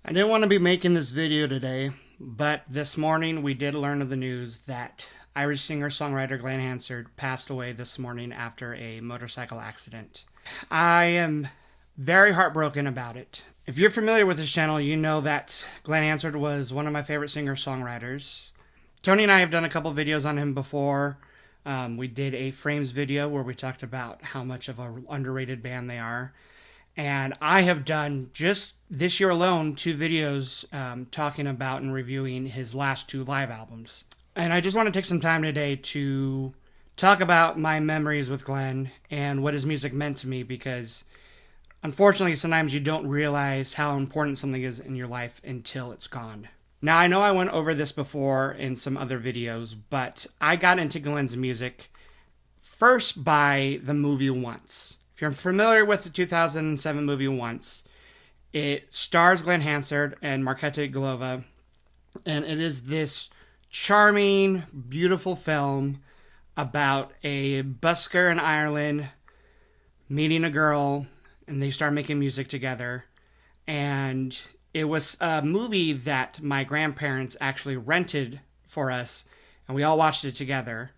I didn't want to be making this video today, but this morning we did learn of the news that Irish singer-songwriter Glen Hansard passed away this morning after a motorcycle accident. I am very heartbroken about it. If you're familiar with this channel, you know that Glen Hansard was one of my favorite singer-songwriters. Tony and I have done a couple videos on him before. We did a Frames video where we talked about how much of an underrated band they are. And I have done, just this year alone, 2 videos talking about and reviewing his last 2 live albums. And I just want to take some time today to talk about my memories with Glen and what his music meant to me, because unfortunately sometimes you don't realize how important something is in your life until it's gone. Now, I know I went over this before in some other videos, but I got into Glen's music first by the movie Once. If you're familiar with the 2007 movie Once, it stars Glen Hansard and Marketa Glova, and it is this charming, beautiful film about a busker in Ireland meeting a girl, and they start making music together. And it was a movie that my grandparents actually rented for us, and we all watched it together.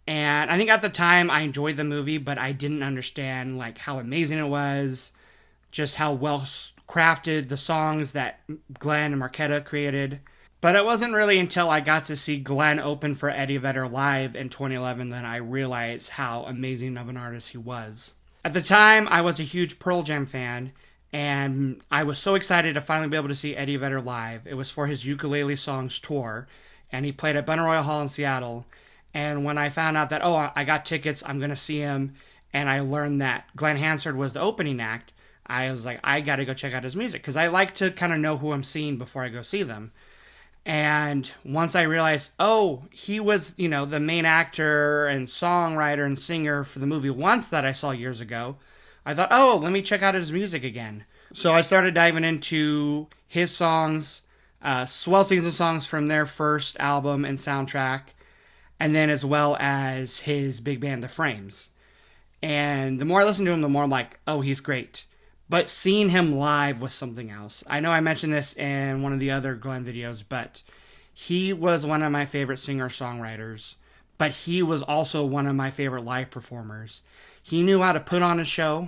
And I think at the time I enjoyed the movie, but I didn't understand like how amazing it was, just how well crafted the songs that Glen and Marketa created. But it wasn't really until I got to see Glen open for Eddie Vedder live in 2011 that I realized how amazing of an artist he was. At the time, I was a huge Pearl Jam fan, and I was so excited to finally be able to see Eddie Vedder live. It was for his Ukulele Songs tour, and he played at Benaroya Hall in Seattle. And when I found out that, I got tickets, I'm going to see him, and I learned that Glen Hansard was the opening act, I was like, I got to go check out his music, because I like to kind of know who I'm seeing before I go see them. And once I realized, he was, the main actor and songwriter and singer for the movie Once that I saw years ago, I thought, let me check out his music again. So I started diving into his songs, Swell Season songs from their first album and soundtrack, and then as well as his big band, The Frames. And the more I listen to him, the more I'm like, he's great. But seeing him live was something else. I know I mentioned this in one of the other Glen videos, but he was one of my favorite singer-songwriters. But he was also one of my favorite live performers. He knew how to put on a show.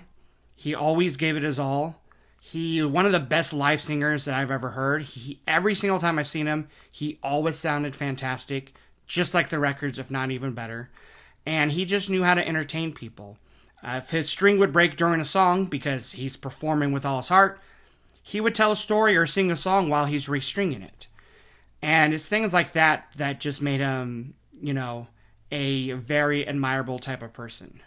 He always gave it his all. He one of the best live singers that I've ever heard. Every single time I've seen him, he always sounded fantastic, just like the records, if not even better. And he just knew how to entertain people. If his string would break during a song, because he's performing with all his heart, he would tell a story or sing a song while he's restringing it. And it's things like that that just made him, a very admirable type of person.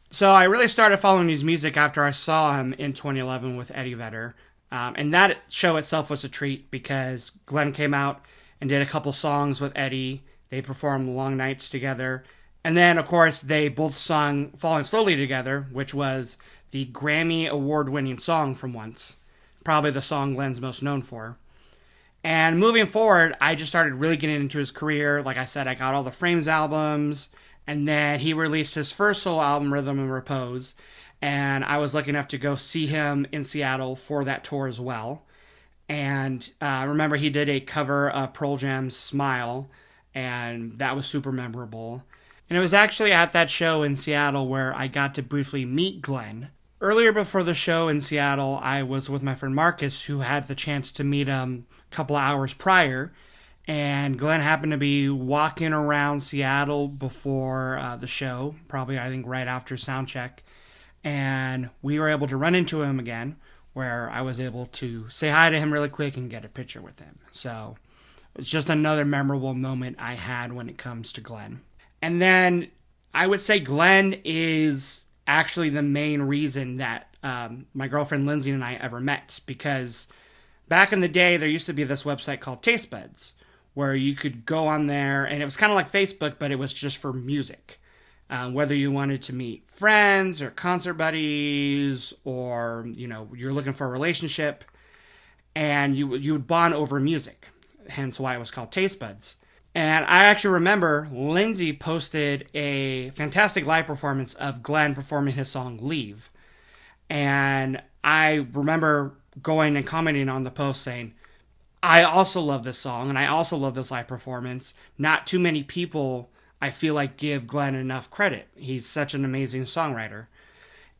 So I really started following his music after I saw him in 2011 with Eddie Vedder. And that show itself was a treat, because Glen came out and did a couple songs with Eddie. They performed Long Nights together. And then, of course, they both sung Falling Slowly together, which was the Grammy award-winning song from Once. Probably the song Glen's most known for. And moving forward, I just started really getting into his career. Like I said, I got all the Frames albums, and then he released his first solo album, Rhythm and Repose. And I was lucky enough to go see him in Seattle for that tour as well. And I remember he did a cover of Pearl Jam's Smile, and that was super memorable. And it was actually at that show in Seattle where I got to briefly meet Glen. Earlier before the show in Seattle, I was with my friend Marcus, who had the chance to meet him a couple of hours prior. And Glen happened to be walking around Seattle before the show, probably I think right after soundcheck. And we were able to run into him again, where I was able to say hi to him really quick and get a picture with him. So it's just another memorable moment I had when it comes to Glen. And then I would say Glen is actually the main reason that my girlfriend Lindsay and I ever met, because back in the day, there used to be this website called Taste Buds, where you could go on there, and it was kind of like Facebook, but it was just for music. Whether you wanted to meet friends or concert buddies, or, you're looking for a relationship, and you would bond over music, hence why it was called Taste Buds. And I actually remember Lindsay posted a fantastic live performance of Glen performing his song Leave. And I remember going and commenting on the post saying, I also love this song and I also love this live performance. Not too many people, I feel like, give Glen enough credit. He's such an amazing songwriter.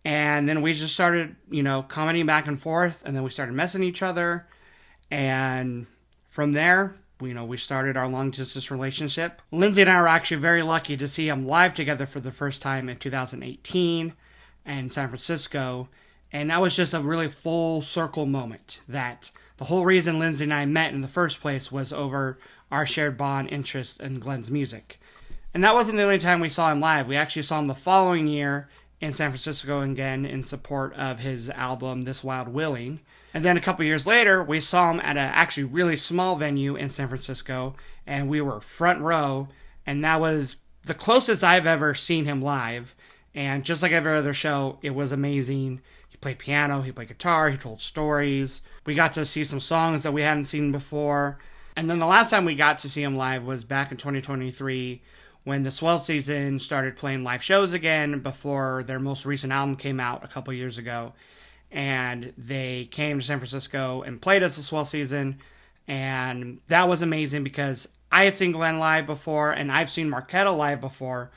And then we just started, commenting back and forth, and then we started messaging each other. And from there, we started our long distance relationship. Lindsay and I were actually very lucky to see him live together for the first time in 2018 in San Francisco. And that was just a really full circle moment, that the whole reason Lindsay and I met in the first place was over our shared bond interest in Glen's music. And that wasn't the only time we saw him live. We actually saw him the following year in San Francisco again in support of his album This Wild Willing. And then a couple years later, we saw him at a actually really small venue in San Francisco, and we were front row, and that was the closest I've ever seen him live. And just like every other show, it was amazing. He played piano, he played guitar, he told stories. We got to see some songs that we hadn't seen before. And then the last time we got to see him live was back in 2023 when the Swell Season started playing live shows again before their most recent album came out a couple years ago. And they came to San Francisco and played us the Swell Season. And that was amazing because I had seen Glen live before and I've seen Marquetta live before,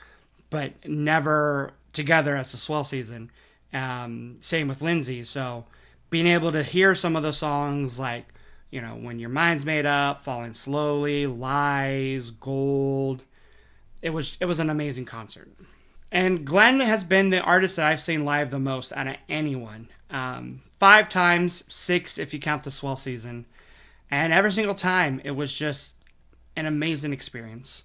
but never together as the Swell Season. Same with Lindsay. So being able to hear some of the songs like, When Your Mind's Made Up, Falling Slowly, Lies, Gold, it was an amazing concert. And Glen has been the artist that I've seen live the most out of anyone. 5 times, 6 if you count the Swell Season. And every single time, it was just an amazing experience.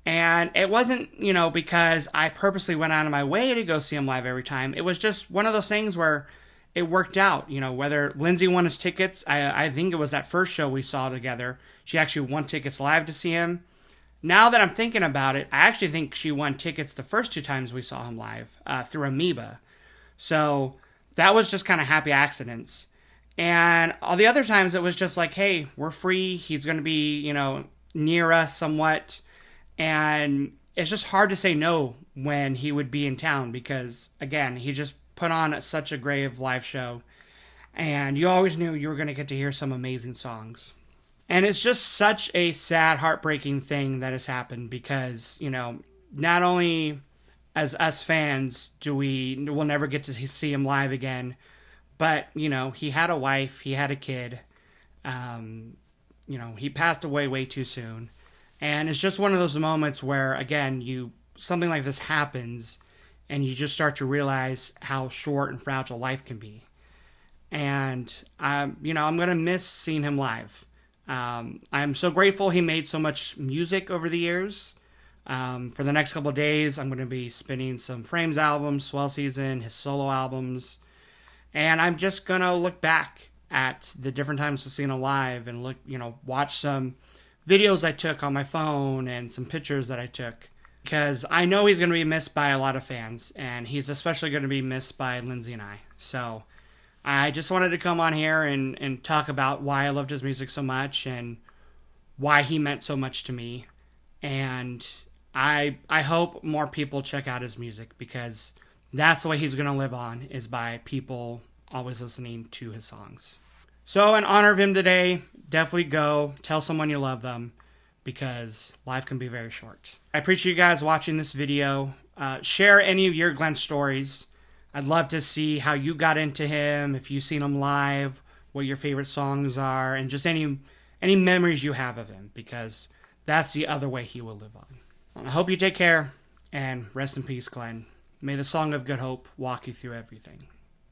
And it wasn't, because I purposely went out of my way to go see him live every time. It was just one of those things where it worked out. Whether Lindsay won his tickets, I think it was that first show we saw together. She actually won tickets live to see him. Now that I'm thinking about it, I actually think she won tickets the first 2 times we saw him live through Amoeba. So that was just kind of happy accidents. And all the other times it was just like, hey, we're free. He's going to be, near us somewhat. And it's just hard to say no when he would be in town because, again, he just put on such a great live show. And you always knew you were going to get to hear some amazing songs. And it's just such a sad, heartbreaking thing that has happened because, not only as us fans we'll never get to see him live again, but, he had a wife, he had a kid, he passed away way too soon. And it's just one of those moments where, again, something like this happens and you just start to realize how short and fragile life can be. And, I'm going to miss seeing him live. I'm so grateful he made so much music over the years. For the next couple of days, I'm going to be spinning some Frames albums, Swell Season, his solo albums. And I'm just going to look back at the different times I've seen him live and watch some videos I took on my phone and some pictures that I took. Because I know he's going to be missed by a lot of fans. And he's especially going to be missed by Lindsay and I. So I just wanted to come on here and talk about why I loved his music so much and why he meant so much to me. And I hope more people check out his music because that's the way he's going to live on, is by people always listening to his songs. So in honor of him today, definitely go tell someone you love them because life can be very short. I appreciate you guys watching this video. Share any of your Glen stories. I'd love to see how you got into him, if you've seen him live, what your favorite songs are, and just any memories you have of him, because that's the other way he will live on. I hope you take care, and rest in peace, Glen. May the song of good hope walk you through everything.